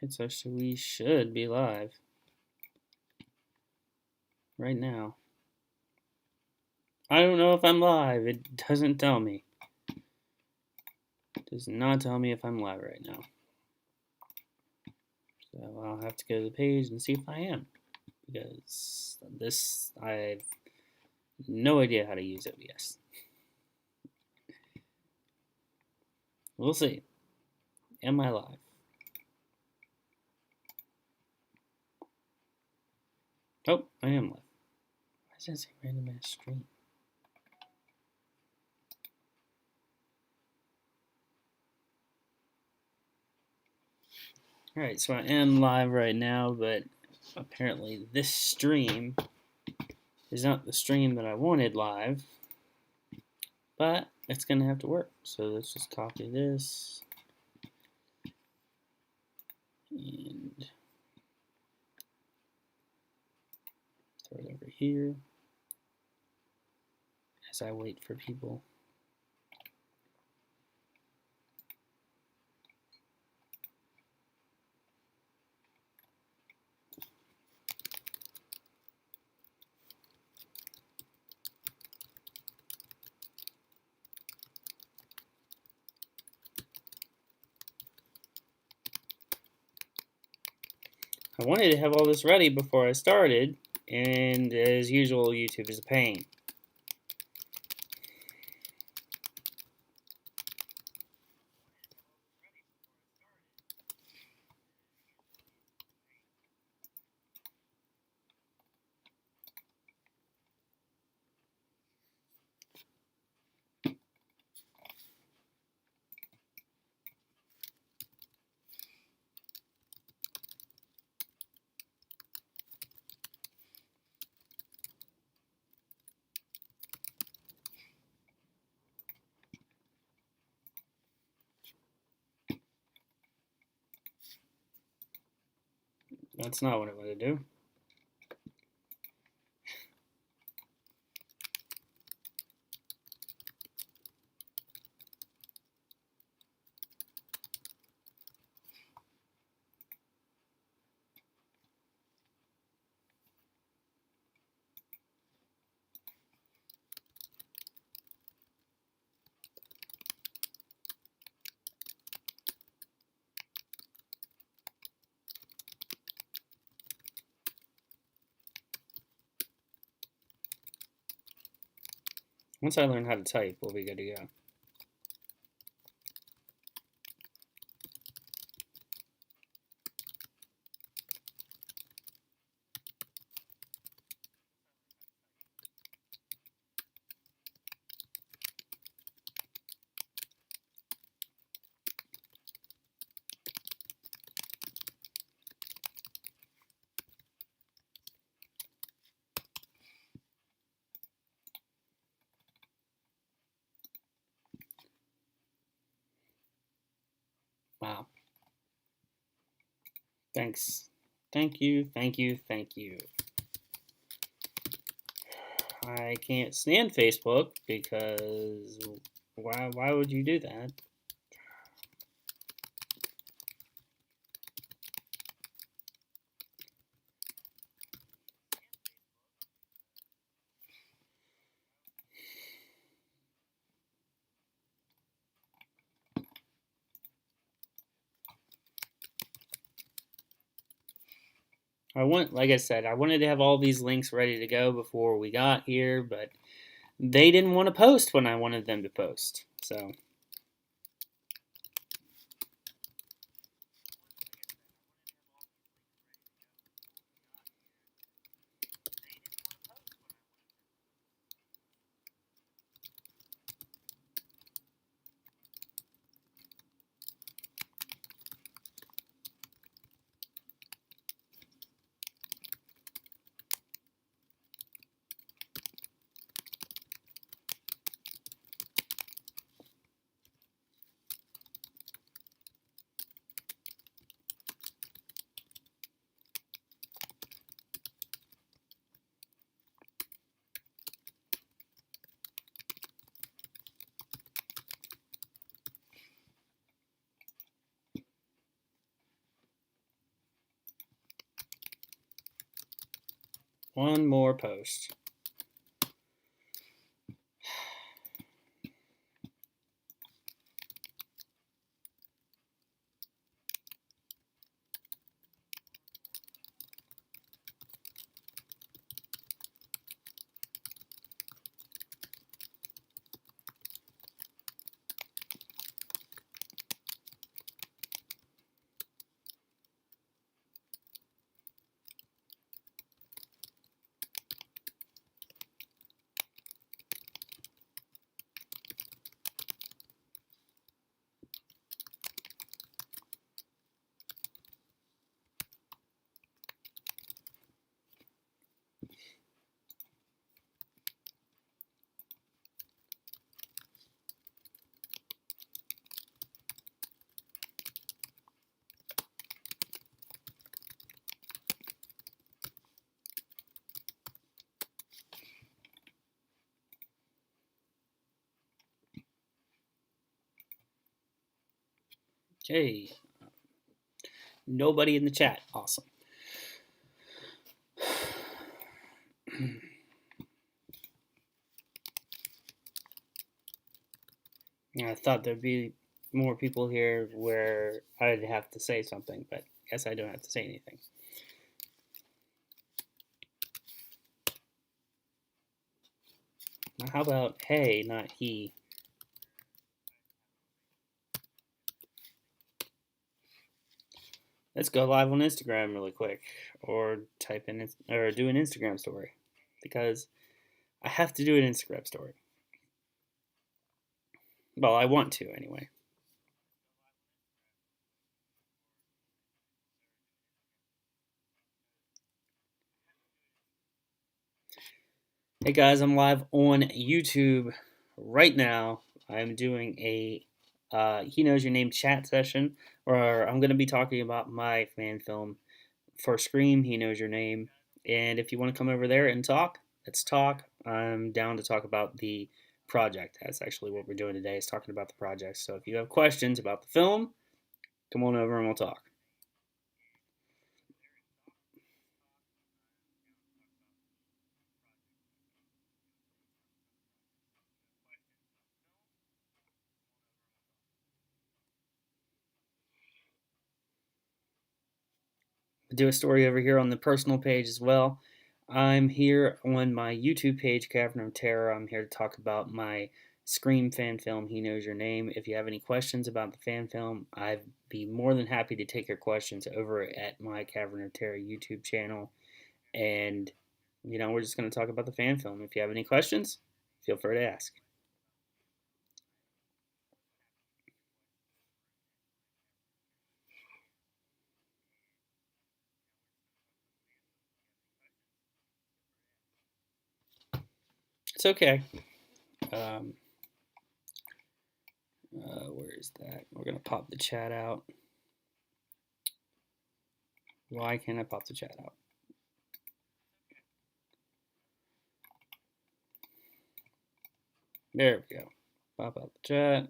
So we should be live right now. I don't know if I'm live. It doesn't tell me. It does not tell me if I'm live right now. So I'll have to go to the page and see if I am. Because this, I have no idea how to use OBS. We'll see. Am I live? Oh, I am live. Why does that say random ass stream? Alright, so I am live right now, but apparently this stream is not the stream that I wanted live, but it's going to have to work. So let's just copy this and throw it over here as I wait for people. I wanted to have all this ready before I started, and as usual, YouTube is a pain. That's not what I want to do. Once I learn how to type, we'll be good to go. Wow. Thanks. Thank you, thank you, thank you. I can't stand Facebook because why would you do that? Like I said, I wanted to have all these links ready to go before we got here, but they didn't want to post when I wanted them to post. So One more post. Okay. Nobody in the chat. Awesome. I thought there'd be more people here where I'd have to say something, but I guess I don't have to say anything. How about hey, not he? Let's go live on Instagram really quick, or type in or do an Instagram story, because I have to do an Instagram story. Well, I want to anyway. Hey guys, I'm live on YouTube right now. I'm doing a He Knows Your Name chat session, where I'm going to be talking about my fan film for Scream, He Knows Your Name. And if you want to come over there and talk, let's talk. I'm down to talk about the project. That's actually what we're doing today, is talking about the project. So if you have questions about the film, come on over and we'll talk. Do a story over here on the personal page as well. I'm here on my YouTube page, Cavern of Terror. I'm here to talk about my Scream fan film, He Knows Your Name. If you have any questions about the fan film, I'd be more than happy to take your questions over at my Cavern of Terror YouTube channel. And, we're just going to talk about the fan film. If you have any questions, feel free to ask. It's okay. Where is that? We're going to pop the chat out. Why can't I pop the chat out? There we go. Pop out the chat.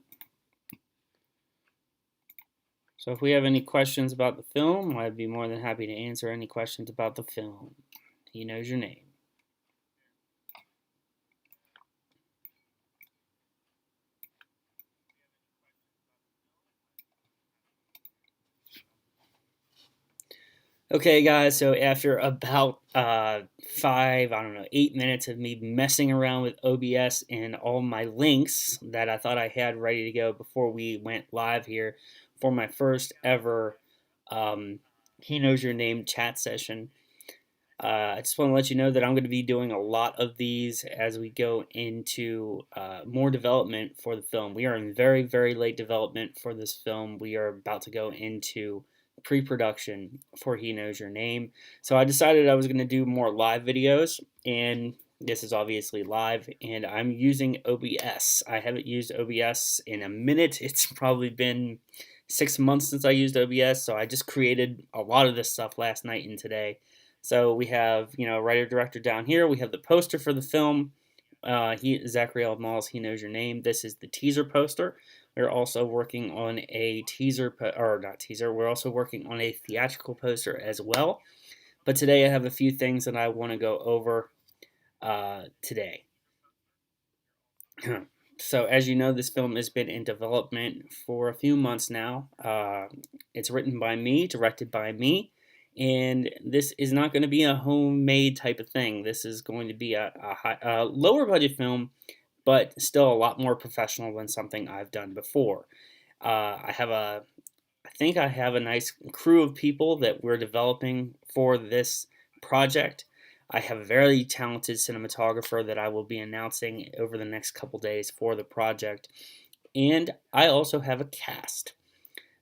So if we have any questions about the film, I'd be more than happy to answer any questions about the film. He Knows Your Name. Okay, guys, so after about 8 minutes of me messing around with OBS and all my links that I thought I had ready to go before we went live here for my first ever He Knows Your Name chat session, I just want to let you know that I'm going to be doing a lot of these as we go into more development for the film. We are in very, very late development for this film. We are about to go into pre-production for He Knows Your Name. So I decided I was going to do more live videos, and this is obviously live, and I'm using OBS. I haven't used OBS in a minute. It's probably been 6 months since I used OBS, so I just created a lot of this stuff last night and today. So we have, writer director down here. We have the poster for the film. Zachary L. Malls, He Knows Your Name. This is the teaser poster. We're also working on a teaser, or not teaser. We're also working on a theatrical poster as well. But today I have a few things that I want to go over today. So, as you know, this film has been in development for a few months now. It's written by me, directed by me, and this is not going to be a homemade type of thing. This is going to be a lower budget film, but still a lot more professional than something I've done before. I think I have a nice crew of people that we're developing for this project. I have a very talented cinematographer that I will be announcing over the next couple days for the project. And I also have a cast.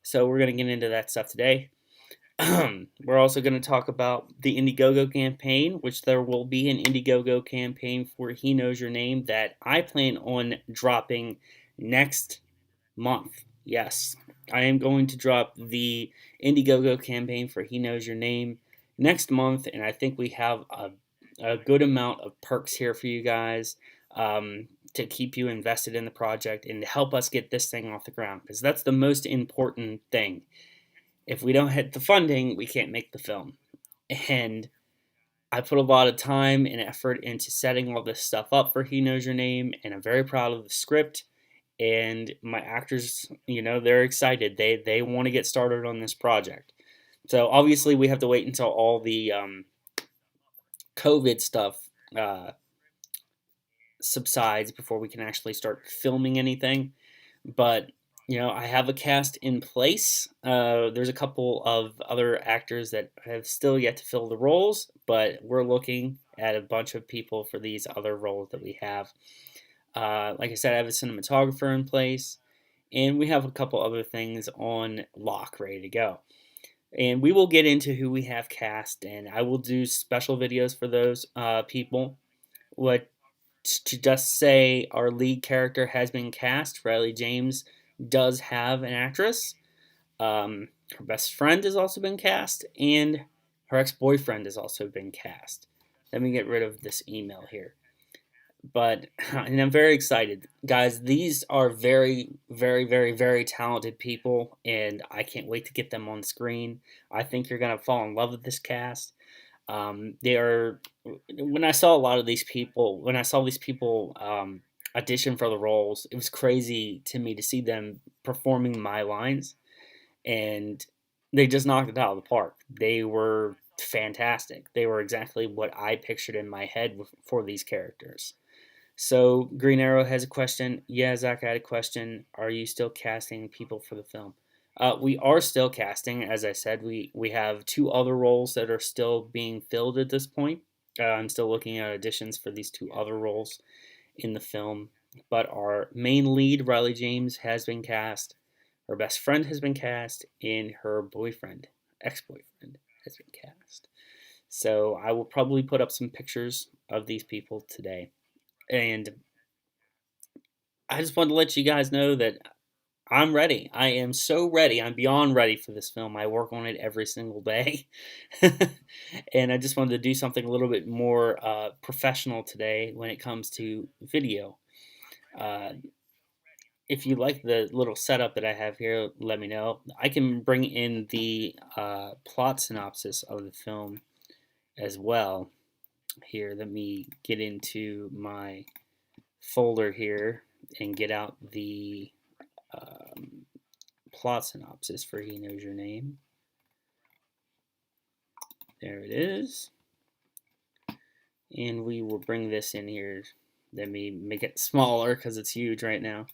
So we're going to get into that stuff today. We're also going to talk about the Indiegogo campaign, which there will be an Indiegogo campaign for He Knows Your Name that I plan on dropping next month. Yes, I am going to drop the Indiegogo campaign for He Knows Your Name next month, and I think we have a good amount of perks here for you guys to keep you invested in the project and to help us get this thing off the ground, because that's the most important thing. If we don't hit the funding, we can't make the film. And I put a lot of time and effort into setting all this stuff up for He Knows Your Name, and I'm very proud of the script. And my actors, they're excited. They want to get started on this project. So obviously, we have to wait until all the COVID stuff subsides before we can actually start filming anything. But I have a cast in place. There's a couple of other actors that have still yet to fill the roles, but we're looking at a bunch of people for these other roles that we have. Like I said, I have a cinematographer in place, and we have a couple other things on lock ready to go. And we will get into who we have cast, and I will do special videos for those people. What to just say, our lead character has been cast. Riley James does have an actress. Her best friend has also been cast, and her ex-boyfriend has also been cast. Let me get rid of this email here. But, and I'm very excited. Guys, these are very, very, very, very talented people, and I can't wait to get them on screen. I think you're going to fall in love with this cast. They are, when I saw a lot of these people, audition for the roles, it was crazy to me to see them performing my lines, and they just knocked it out of the park. They were fantastic. They were exactly what I pictured in my head for these characters. So Green Arrow has a question. Yeah, Zach, I had a question. Are you still casting people for the film? We are still casting. As I said, we have 2 other roles that are still being filled at this point. I'm still looking at auditions for these 2 other roles in the film. But our main lead, Riley James, has been cast. Her best friend has been cast, and her ex-boyfriend, has been cast. So I will probably put up some pictures of these people today. And I just wanted to let you guys know that I'm ready. I am so ready. I'm beyond ready for this film. I work on it every single day. And I just wanted to do something a little bit more professional today when it comes to video. If you like the little setup that I have here, let me know. I can bring in the plot synopsis of the film as well. Here, let me get into my folder here and get out the plot synopsis for He Knows Your Name. There it is. And we will bring this in here. Let me make it smaller because it's huge right now.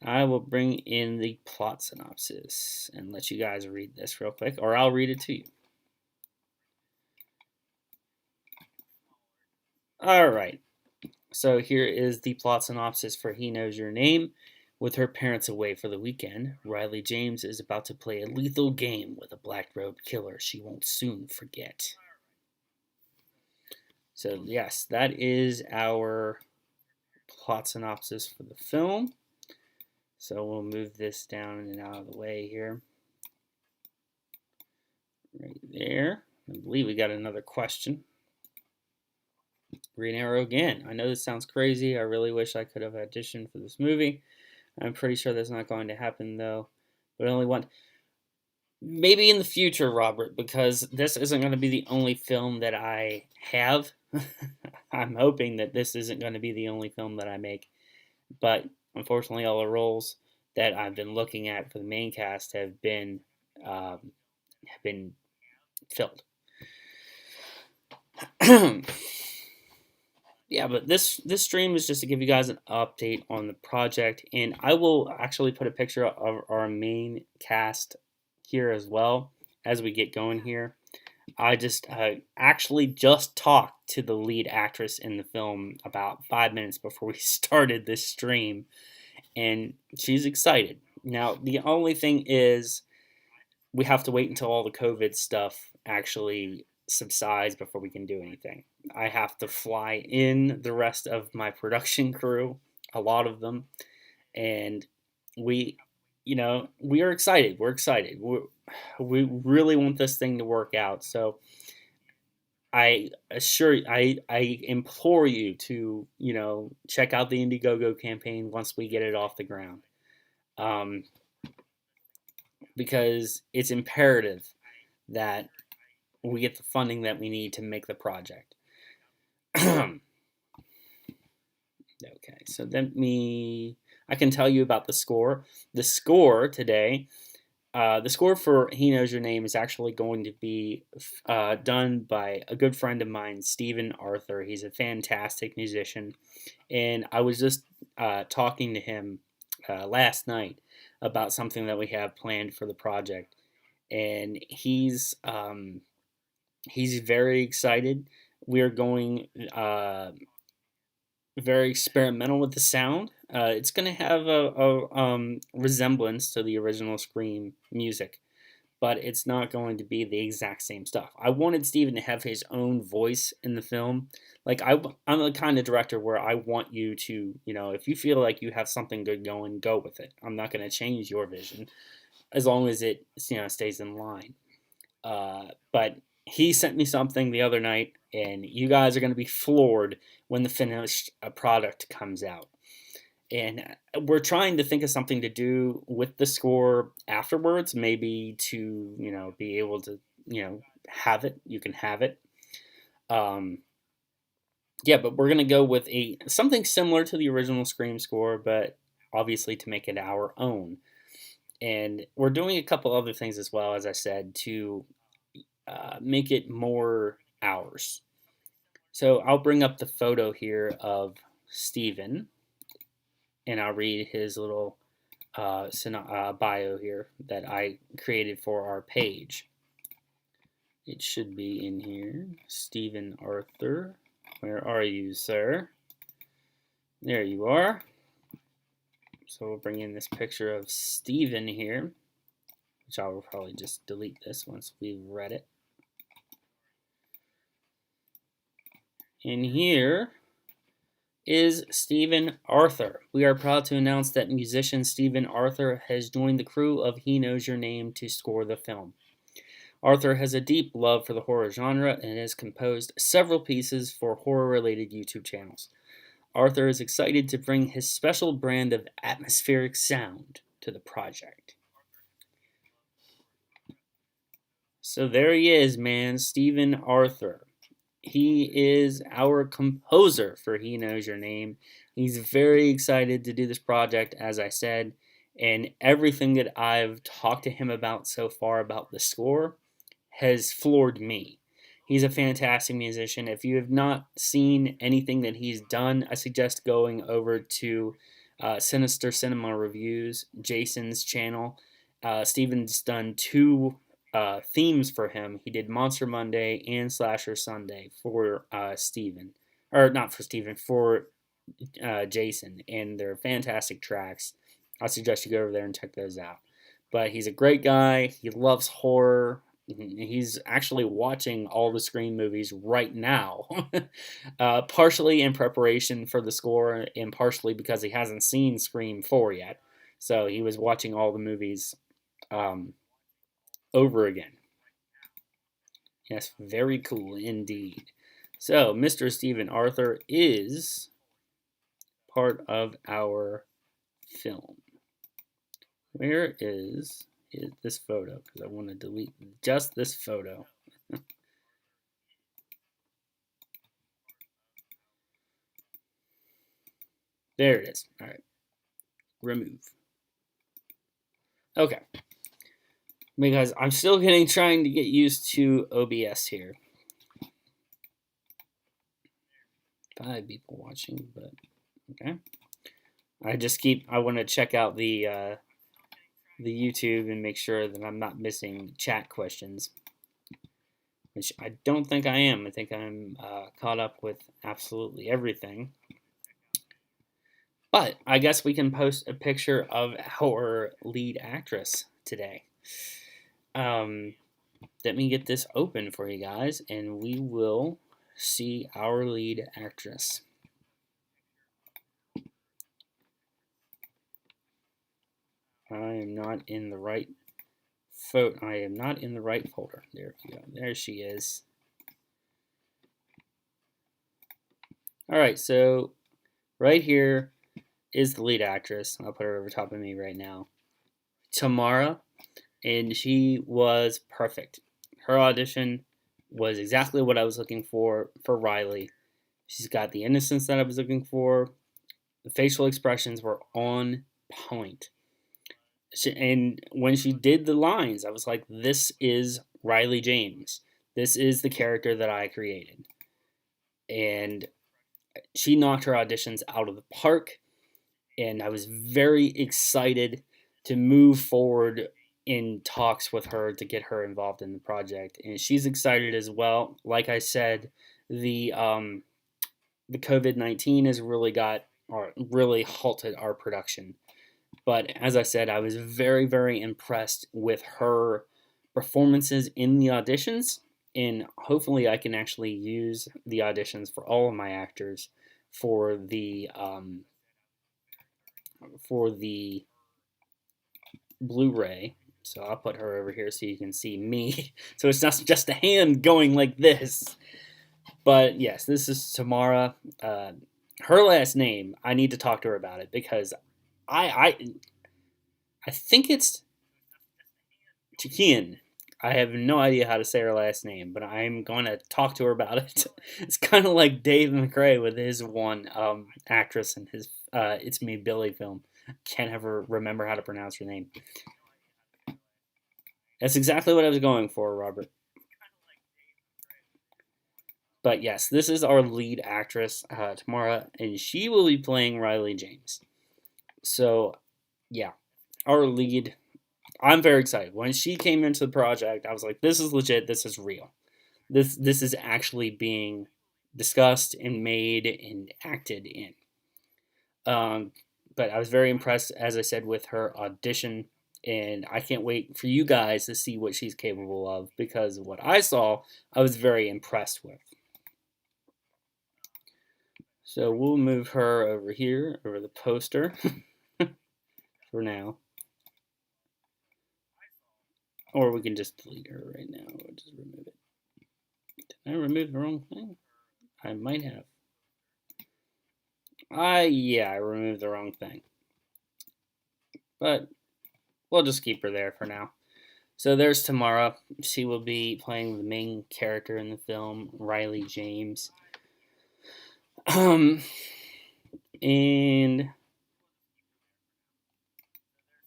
I will bring in the plot synopsis and let you guys read this real quick, or I'll read it to you. All right. So here is the plot synopsis for He Knows Your Name. With her parents away for the weekend, Riley James is about to play a lethal game with a black-robed killer she won't soon forget. So yes, that is our plot synopsis for the film. So we'll move this down and out of the way here. Right there. I believe we got another question. Green Arrow again. I know this sounds crazy. I really wish I could have auditioned for this movie. I'm pretty sure that's not going to happen though. But only one. Maybe in the future, Robert, because this isn't going to be the only film that I have. I'm hoping that this isn't going to be the only film that I make, but unfortunately, all the roles that I've been looking at for the main cast have been filled. Yeah, but this stream is just to give you guys an update on the project, and I will actually put a picture of our main cast here as well as we get going here. I just actually just talked to the lead actress in the film about 5 minutes before we started this stream, and she's excited. Now, the only thing is, we have to wait until all the COVID stuff actually subsides before we can do anything. I have to fly in the rest of my production crew, a lot of them, and we, we are excited. We're excited. We really want this thing to work out. So I implore you to, check out the Indiegogo campaign once we get it off the ground. Um, because it's imperative that we get the funding that we need to make the project. Okay, so I can tell you about the score. The score today, the score for He Knows Your Name is actually going to be done by a good friend of mine, Stephen Arthur. He's a fantastic musician, and I was just talking to him last night about something that we have planned for the project, and he's very excited. We're going very experimental with the sound. It's going to have a resemblance to the original Scream music, but it's not going to be the exact same stuff. I wanted Steven to have his own voice in the film. Like, I'm the kind of director where I want you to, if you feel like you have something good going, go with it. I'm not going to change your vision as long as it, stays in line. But he sent me something the other night, and you guys are going to be floored when the finished product comes out. And we're trying to think of something to do with the score afterwards, maybe to, be able to, have it. You can have it. Yeah, but we're going to go with something similar to the original Scream score, but obviously to make it our own. And we're doing a couple other things as well, as I said, to make it more ours. So I'll bring up the photo here of Steven, and I'll read his little bio here that I created for our page. It should be in here. Steven Arthur. Where are you, sir? There you are. So we'll bring in this picture of Steven here, which I will probably just delete this once we've read it. And here is Steven Arthur. We are proud to announce that musician Steven Arthur has joined the crew of He Knows Your Name to score the film. Arthur has a deep love for the horror genre and has composed several pieces for horror-related YouTube channels. Arthur is excited to bring his special brand of atmospheric sound to the project. So there he is, man, Steven Arthur. He is our composer for He Knows Your Name. He's very excited to do this project, as I said, and everything that I've talked to him about so far about the score has floored me. He's a fantastic musician. If you have not seen anything that he's done, I suggest going over to Sinister Cinema Reviews, Jason's channel. Steven's done two themes for him. He did Monster Monday and Slasher Sunday for Steven. Or not for Steven, for Jason. And they're fantastic tracks. I suggest you go over there and check those out. But he's a great guy. He loves horror. He's actually watching all the Scream movies right now, partially in preparation for the score and partially because he hasn't seen Scream 4 yet. So he was watching all the movies over again. Yes, very cool indeed. So, Mr. Steven Arthur is part of our film. Where is is this photo because I want to delete just this photo. There it is. All right. Remove. Okay. Because I'm still trying to get used to OBS here. 5 people watching, but okay. I want to check out the YouTube and make sure that I'm not missing chat questions, which I don't think I am. I think I'm caught up with absolutely everything. But I guess we can post a picture of our lead actress today. Let me get this open for you guys, and we will see our lead actress. I am not in the right I am not in the right folder. There we go. There she is. All right, so right here is the lead actress. I'll put her over top of me right now. Tamara, and she was perfect. Her audition was exactly what I was looking for Riley. She's got the innocence that I was looking for. The facial expressions were on point. And when she did the lines, I was like, this is Riley James. This is the character that I created. And she knocked her auditions out of the park. And I was very excited to move forward in talks with her to get her involved in the project. And she's excited as well. Like I said, the COVID-19 has really halted our production. But as I said, I was very, very impressed with her performances in the auditions, and hopefully I can actually use the auditions for all of my actors for the Blu-ray. So I'll put her over here so you can see me. So it's not just a hand going like this. But yes, this is Tamara. Her last name, I need to talk to her about it because I think it's Chikian. I have no idea how to say her last name, but I'm going to talk to her about it. It's kind of like Dave McRae with his one actress in his It's Me Billy film. Can't ever remember how to pronounce her name. That's exactly what I was going for, Robert. But yes, this is our lead actress, Tamara, and she will be playing Riley James. So, yeah, our lead. I'm very excited. When she came into the project, I was like, this is legit, this is real. This is actually being discussed and made and acted in. But I was very impressed, as I said, with her audition, and I can't wait for you guys to see what she's capable of, because what I saw, I was very impressed with. So we'll move her over here, over the poster, for now. Or we can just delete her right now. We'll just remove it. Did I remove the wrong thing? I might have. Yeah, I removed the wrong thing. But we'll just keep her there for now. So there's Tamara. She will be playing the main character in the film, Riley James. And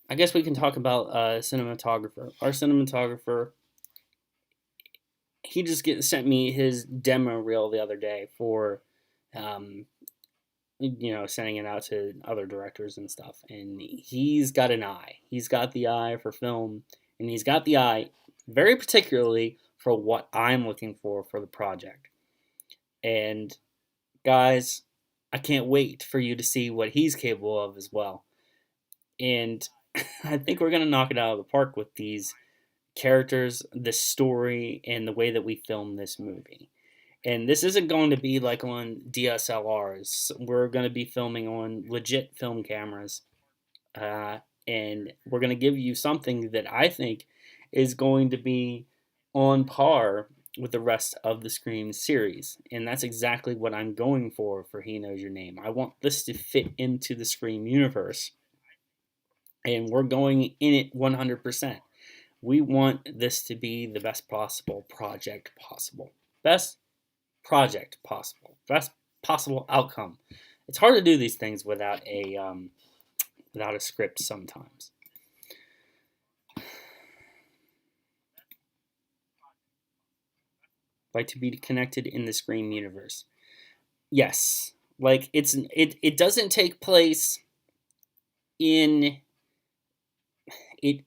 I guess we can talk about cinematographer. Our cinematographer, he just sent me his demo reel the other day for, sending it out to other directors and stuff. And he's got an eye. He's got the eye for film, and he's got the eye very particularly for what I'm looking for the project. And guys, I can't wait for you to see what he's capable of as well. And I think we're going to knock it out of the park with these characters, the story, and the way that we film this movie. And this isn't going to be like on DSLRs. We're going to be filming on legit film cameras. And we're going to give you something that I think is going to be on par with the rest of the Scream series. And that's exactly what I'm going for He Knows Your Name. I want this to fit into the Scream universe. And we're going in it 100%. We want this to be the best possible project possible. Best project possible. Best possible outcome. It's hard to do these things without a script sometimes. Like to be connected in the Scream universe. Yes. Like it doesn't take place in it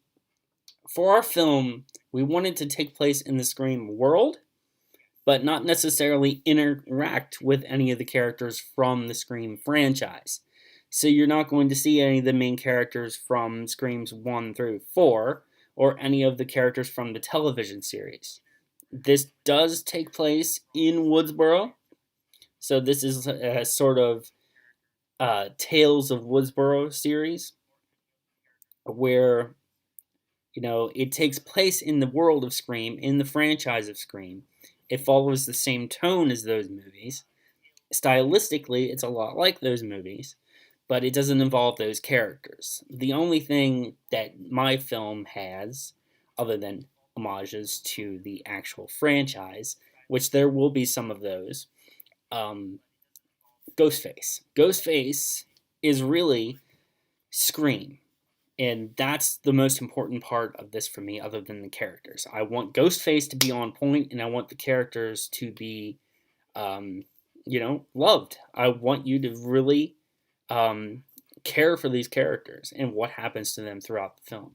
for our film. We wanted to take place in the Scream world, but not necessarily interact with any of the characters from the Scream franchise. So you're not going to see any of the main characters from Screams 1 through 4 or any of the characters from the television series. This does take place in Woodsboro. So this is a sort of Tales of Woodsboro series where it takes place in the world of Scream, in the franchise of Scream. It follows the same tone as those movies. Stylistically, it's a lot like those movies, but it doesn't involve those characters. The only thing that my film has, other than homages to the actual franchise, which there will be some of those, Ghostface. Ghostface is really Scream. And that's the most important part of this for me, other than the characters. I want Ghostface to be on point, and I want the characters to be, loved. I want you to really care for these characters and what happens to them throughout the film.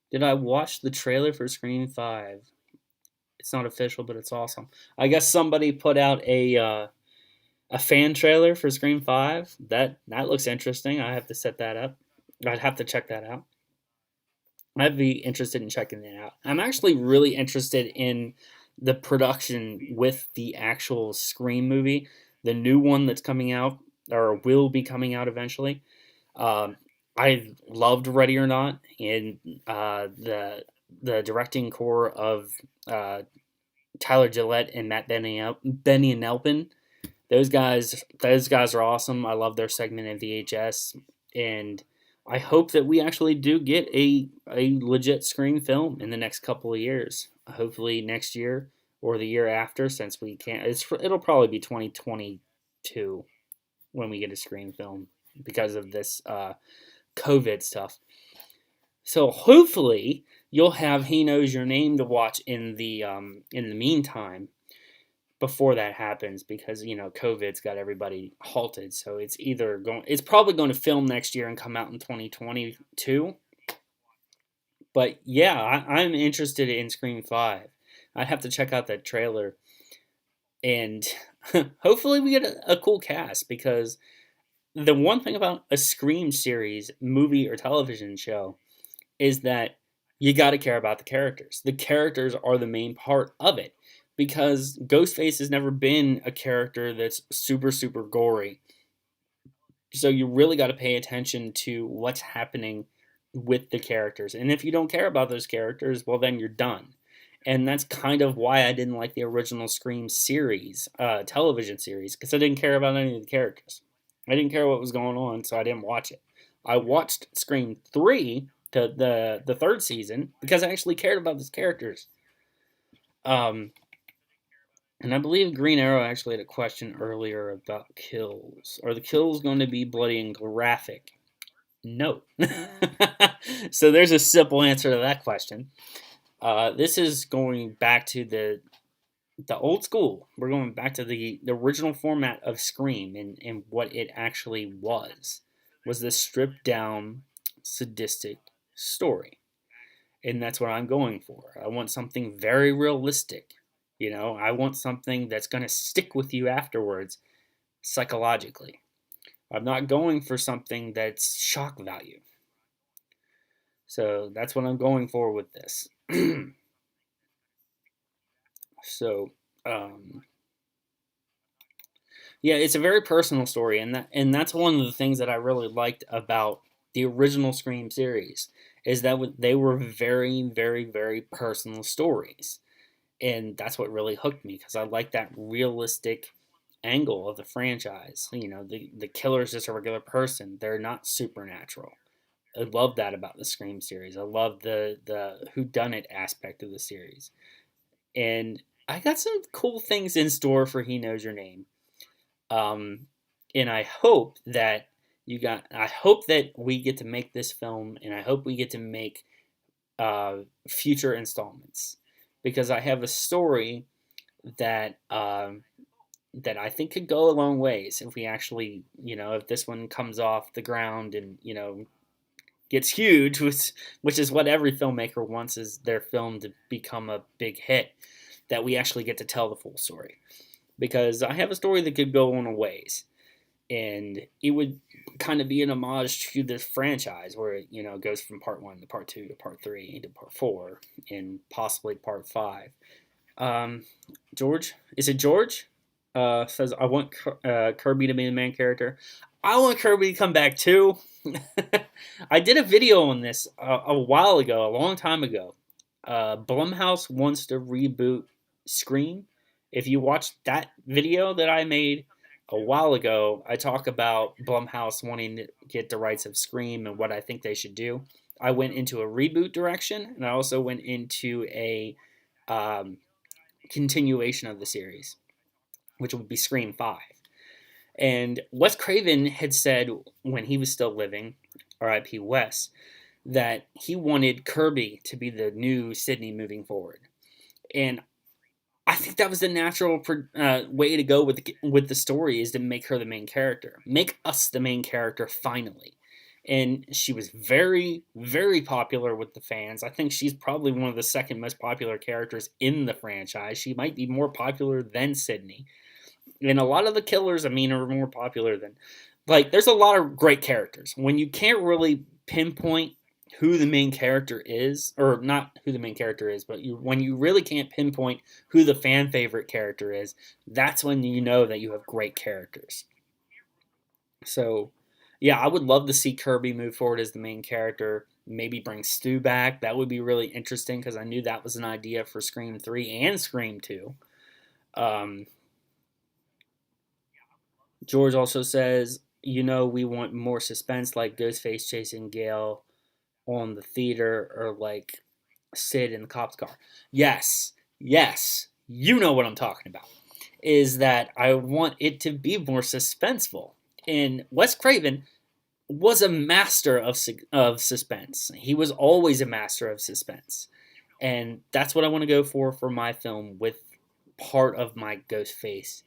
Did I watch the trailer for Scream 5? It's not official, but it's awesome. I guess somebody put out a fan trailer for Scream 5. That looks interesting. I have to set that up. I'd have to check that out. I'd be interested in checking that out. I'm actually really interested in the production with the actual Scream movie, the new one that's coming out or will be coming out eventually. I loved Ready or Not, and the directing core of Tyler Gillette and Matt Benny and Elpin. Those guys are awesome. I love their segment in VHS, and I hope that we actually do get a legit Scream film in the next couple of years. Hopefully next year or the year after, since we can't. It'll probably be 2022 when we get a Scream film because of this COVID stuff. So hopefully you'll have He Knows Your Name to watch in the meantime before that happens, because COVID's got everybody halted. So it's probably going to film next year and come out in 2022. But yeah, I'm interested in Scream 5. I'd have to check out that trailer, and hopefully we get a cool cast, because the one thing about a Scream series, movie or television show, is that you got to care about the characters. The characters are the main part of it, because Ghostface has never been a character that's super, super gory. So you really got to pay attention to what's happening with the characters. And if you don't care about those characters, well, then you're done. And that's kind of why I didn't like the original Scream series, television series, because I didn't care about any of the characters. I didn't care what was going on, so I didn't watch it. I watched Scream 3, the third season, because I actually cared about these characters. And I believe Green Arrow actually had a question earlier about kills. Are the kills going to be bloody and graphic? No. So there's a simple answer to that question. This is going back to the old school. We're going back to the original format of Scream and what it actually was this stripped down, sadistic story. And that's what I'm going for. I want something very realistic. I want something that's going to stick with you afterwards psychologically. I'm not going for something that's shock value. So that's what I'm going for with this. So, yeah, it's a very personal story, and that's one of the things that I really liked about the original Scream series, is that they were very, very, very personal stories. And that's what really hooked me, because I like that realistic angle of the franchise. The killer's just a regular person. They're not supernatural. I love that about the Scream series. I love the whodunit aspect of the series, and I got some cool things in store for He Knows Your Name. Um, and I hope that I hope that we get to make this film, and I hope we get to make future installments, because I have a story that that I think could go a long ways if we actually, if this one comes off the ground and gets huge, which is what every filmmaker wants, is their film to become a big hit, that we actually get to tell the full story. Because I have a story that could go on a ways, and it would kind of be an homage to this franchise, where it goes from part 1 to part 2 to part 3 to part 4 and possibly part 5. George, is it George? Says, I want Kirby to be the main character. I want Kirby to come back too. I did a video on this a while ago, a long time ago. Blumhouse wants to reboot Scream. If you watch that video that I made a while ago, I talk about Blumhouse wanting to get the rights of Scream and what I think they should do. I went into a reboot direction, and I also went into a continuation of the series, which would be Scream 5. And Wes Craven had said when he was still living, R.I.P. Wes, that he wanted Kirby to be the new Sidney moving forward. And I think that was the natural way to go with the story, is to make her the main character. Make us the main character finally. And she was very, very popular with the fans. I think she's probably one of the second most popular characters in the franchise. She might be more popular than Sidney. And a lot of the killers, are more popular than... there's a lot of great characters. When you can't really pinpoint who the main character is, or not who the main character is, but when you really can't pinpoint who the fan favorite character is, that's when you know that you have great characters. So, yeah, I would love to see Kirby move forward as the main character. Maybe bring Stu back. That would be really interesting, because I knew that was an idea for Scream 3 and Scream 2. George also says, we want more suspense, like Ghostface chasing Gale on the theater, or like Sid in the cop's car. Yes, you know what I'm talking about. Is that I want it to be more suspenseful. And Wes Craven was a master of suspense. He was always a master of suspense. And that's what I want to go for my film, with part of my Ghostface,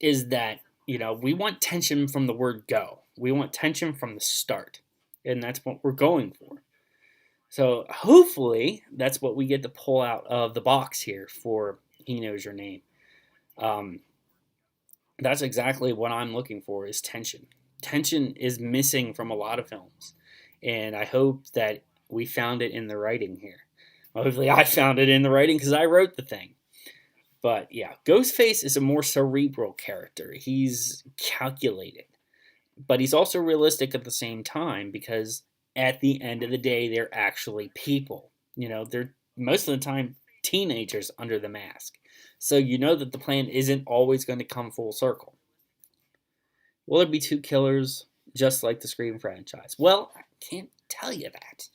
is that, we want tension from the word go. We want tension from the start. And that's what we're going for. So hopefully that's what we get to pull out of the box here for He Knows Your Name. That's exactly what I'm looking for, is tension. Tension is missing from a lot of films. And I hope that we found it in the writing here. Hopefully I found it in the writing, because I wrote the thing. But yeah, Ghostface is a more cerebral character. He's calculated. But he's also realistic at the same time, because at the end of the day, they're actually people. They're most of the time teenagers under the mask. So that the plan isn't always going to come full circle. Will there be 2 killers just like the Scream franchise? Well, I can't tell you that.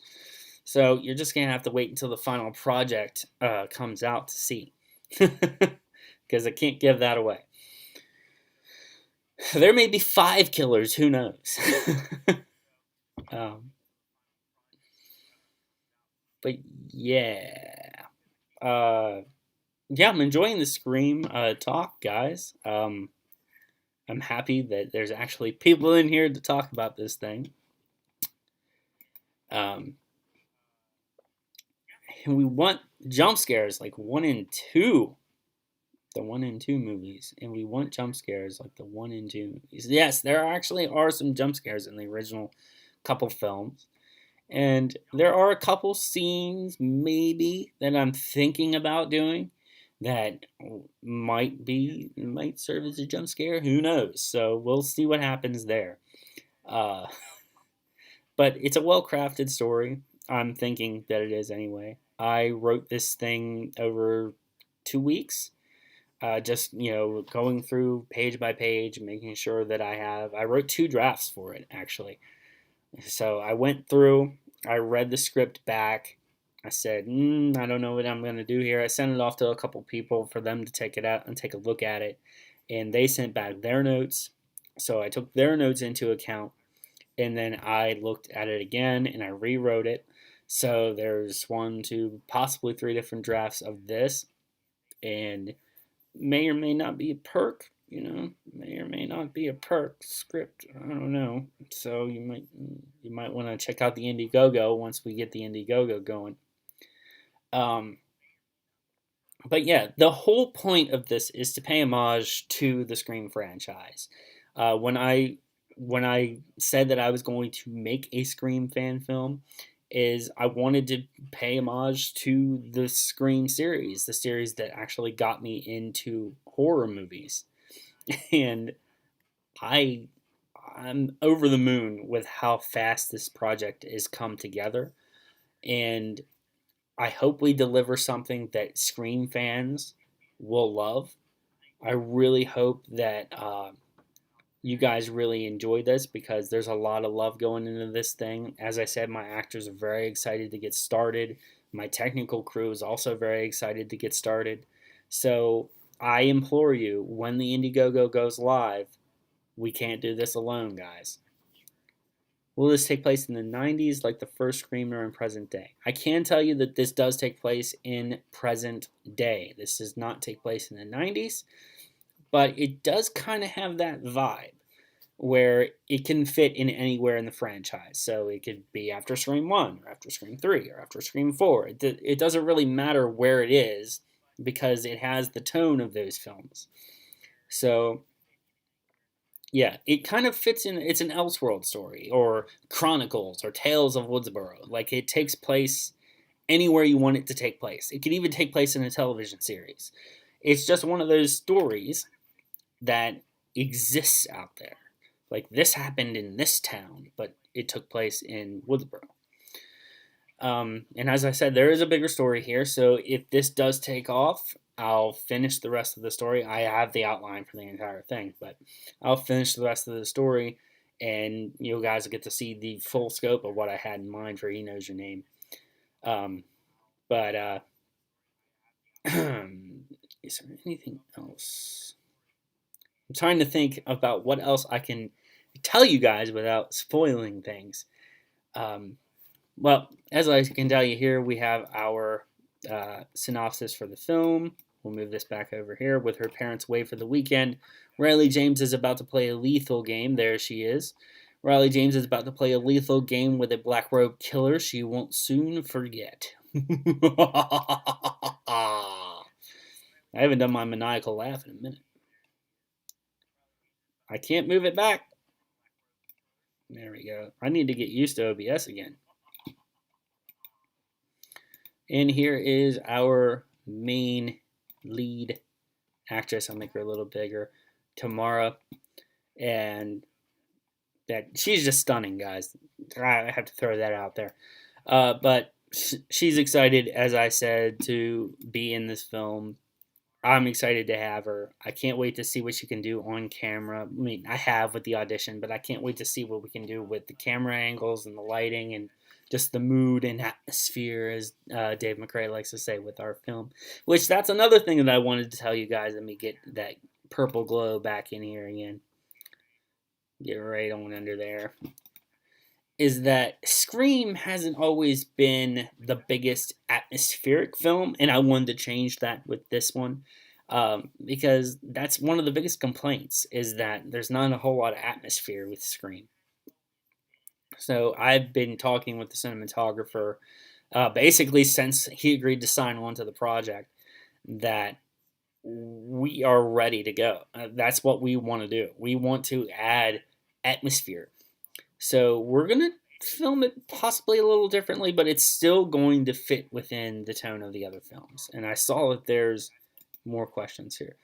So you're just going to have to wait until the final project comes out to see. Because I can't give that away. There may be 5 killers, who knows? But yeah. Yeah, I'm enjoying the Scream talk, guys. I'm happy that there's actually people in here to talk about this thing. And we want jump scares like 1 and 2. The 1 and 2 movies. And we want jump scares like the 1 and 2 movies. Yes, there actually are some jump scares in the original couple films. And there are a couple scenes, maybe, that I'm thinking about doing that might serve as a jump scare. Who knows? So we'll see what happens there. But it's a well-crafted story. I'm thinking that it is anyway. I wrote this thing over 2 weeks. Just, going through page by page, making sure that I wrote 2 drafts for it, actually. So I went through, I read the script back. I said, I don't know what I'm going to do here. I sent it off to a couple people for them to take it out and take a look at it. And they sent back their notes. So I took their notes into account. And then I looked at it again and I rewrote it. So there's one, two, possibly three different drafts of this. And may or may not be a perk, may or may not be a perk script. I don't know. So you might want to check out the Indiegogo once we get the Indiegogo going. But yeah, the whole point of this is to pay homage to the Scream franchise. When I said that I was going to make a Scream fan film, is I wanted to pay homage to the Scream series, the series that actually got me into horror movies, and I I'm over the moon with how fast this project has come together, and I hope we deliver something that Scream fans will love. I really hope that you guys really enjoy this because there's a lot of love going into this thing. As I said, my actors are very excited to get started. My technical crew is also very excited to get started. So I implore you, when the Indiegogo goes live, we can't do this alone, guys. Will this take place in the 90s like the first Scream or in present day? I can tell you that this does take place in present day. This does not take place in the 90s, but it does kind of have that vibe where it can fit in anywhere in the franchise. So it could be after Scream 1 or after Scream 3 or after Scream 4. It doesn't really matter where it is because it has the tone of those films. So yeah, it kind of fits in. It's an Elseworld story, or Chronicles, or Tales of Woodsboro. Like, it takes place anywhere you want it to take place. It could even take place in a television series. It's just one of those stories that exists out there. Like, this happened in this town, but it took place in Woodsboro. And as I said, there is a bigger story here. So if this does take off, I'll finish the rest of the story. I have the outline for the entire thing, but I'll finish the rest of the story, and you guys will get to see the full scope of what I had in mind for He Knows Your Name. But is there anything else? I'm trying to think about what else I can tell you guys without spoiling things. Well, as I can tell you here, we have our synopsis for the film. We'll move this back over here. With her parents away for the weekend, Riley James is about to play a lethal game. There she is. Riley James is about to play a lethal game with a black robe killer she won't soon forget. I haven't done my maniacal laugh in a minute. I can't move it back. There we go. I need to get used to OBS again. And here is our main lead actress. I'll make her a little bigger. Tamara. And that she's just stunning, guys. I have to throw that out there. But she's excited, as I said, to be in this film. I'm excited to have her. I can't wait to see what she can do on camera. I mean, I have with the audition, but I can't wait to see what we can do with the camera angles and the lighting and just the mood and atmosphere, as Dave McRae likes to say, with our film. Which, that's another thing that I wanted to tell you guys. Let me get that purple glow back in here again. Get right on under there. Is that Scream hasn't always been the biggest atmospheric film, and I wanted to change that with this one. Because that's one of the biggest complaints, is that there's not a whole lot of atmosphere with Scream. So I've been talking with the cinematographer basically since he agreed to sign on to the project, that we are ready to go. That's what we want to do. We want to add atmosphere. So we're going to film it possibly a little differently, but it's still going to fit within the tone of the other films. And I saw that there's more questions here.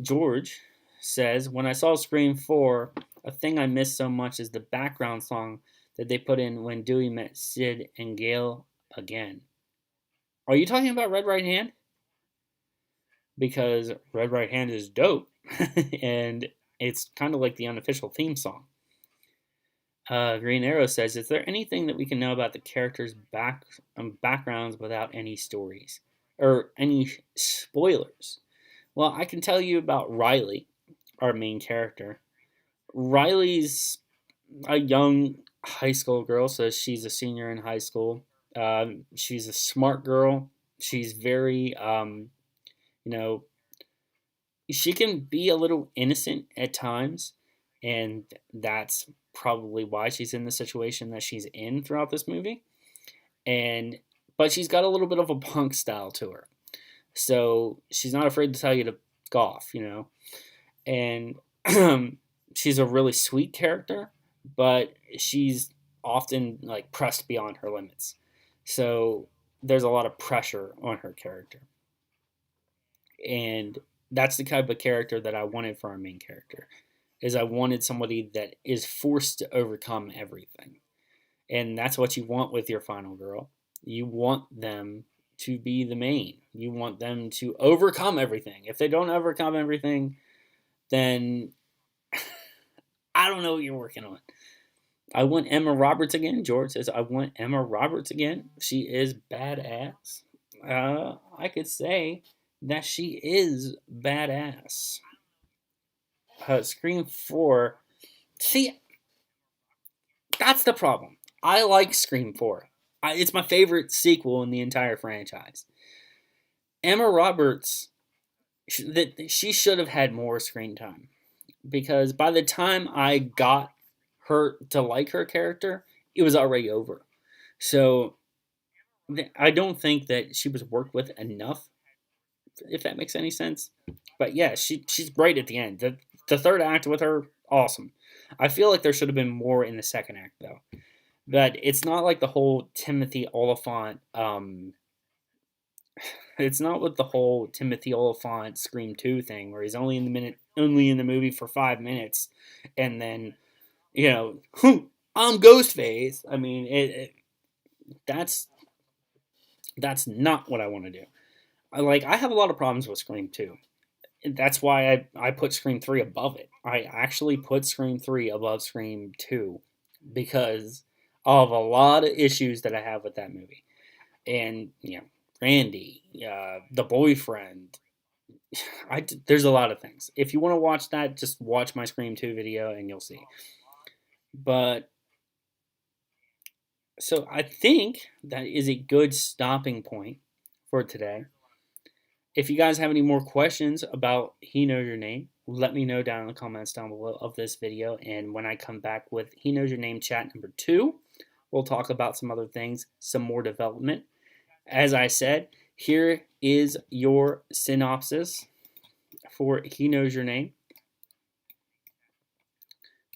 George says, when I saw Scream 4, a thing I missed so much is the background song that they put in when Dewey met Sid and Gale again. Are you talking about Red Right Hand? Because Red Right Hand is dope, and it's kind of like the unofficial theme song. Green Arrow says, "Is there anything that we can know about the characters' backgrounds without any stories or any spoilers?" Well, I can tell you about Riley, our main character. Riley's a young high school girl, so she's a senior in high school. She's a smart girl. She's very, you know, she can be a little innocent at times, and that's probably why she's in the situation that she's in throughout this movie. And but she's got a little bit of a punk style to her, so she's not afraid to tell you to golf, and she's a really sweet character, but she's often like pressed beyond her limits. So there's a lot of pressure on her character. And that's the type of character that I wanted for our main character. Is I wanted somebody that is forced to overcome everything. And that's what you want with your final girl. You want them to be the main. You want them to overcome everything. If they don't overcome everything, then I don't know what you're working on. I want Emma Roberts again. George says, I want Emma Roberts again. She is badass. I could say that she is badass. Scream 4. See, that's the problem. I like Scream 4. It's my favorite sequel in the entire franchise. Emma Roberts, she should have had more screen time. Because by the time I got her to like her character, it was already over. So I don't think that she was worked with enough, if that makes any sense. But yeah, she's great at the end. The third act with her, awesome. I feel like there should have been more in the second act though. But it's not like the whole Timothy Oliphant. It's not with the whole Timothy Oliphant Scream 2 thing where he's only in the movie for 5 minutes, and then I'm Ghostface. I mean, that's not what I want to do. I have a lot of problems with Scream 2. That's why I put Scream 3 above it. I actually put Scream 3 above Scream 2 because of a lot of issues that I have with that movie. And, Randy, the boyfriend. There's a lot of things. If you want to watch that, just watch my Scream 2 video and you'll see. But, so I think that is a good stopping point for today. If you guys have any more questions about He Knows Your Name, let me know down in the comments down below of this video. And when I come back with He Knows Your Name chat number 2, we'll talk about some other things, some more development. As I said, here is your synopsis for He Knows Your Name.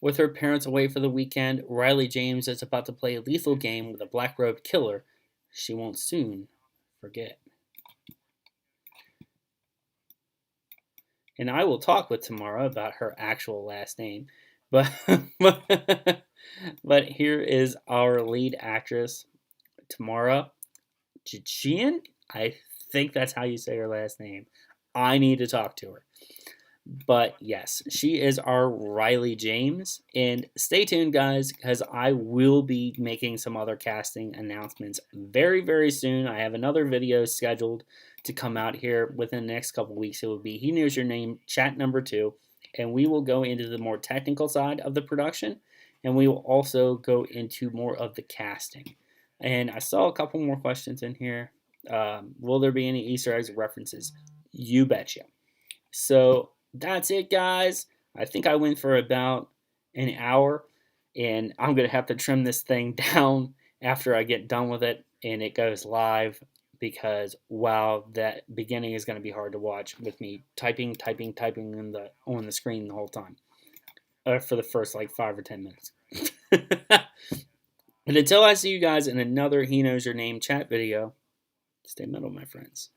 With her parents away for the weekend, Riley James is about to play a lethal game with a black-robed killer she won't soon forget. And I will talk with Tamara about her actual last name. But here is our lead actress, Tamara Chichian. I think that's how you say her last name. I need to talk to her. But yes, she is our Riley James. And stay tuned, guys, because I will be making some other casting announcements very, very soon. I have another video scheduled to come out here within the next couple weeks. It will be He Knows Your Name chat number 2. And we will go into the more technical side of the production. And we will also go into more of the casting. And I saw a couple more questions in here. Will there be any Easter eggs or references? You betcha. So that's it, guys. I think I went for about an hour, and I'm going to have to trim this thing down after I get done with it and it goes live, because wow, that beginning is going to be hard to watch with me typing on the screen the whole time for the first like 5 or 10 minutes. But until I see you guys in another He Knows Your Name chat video, stay metal, my friends.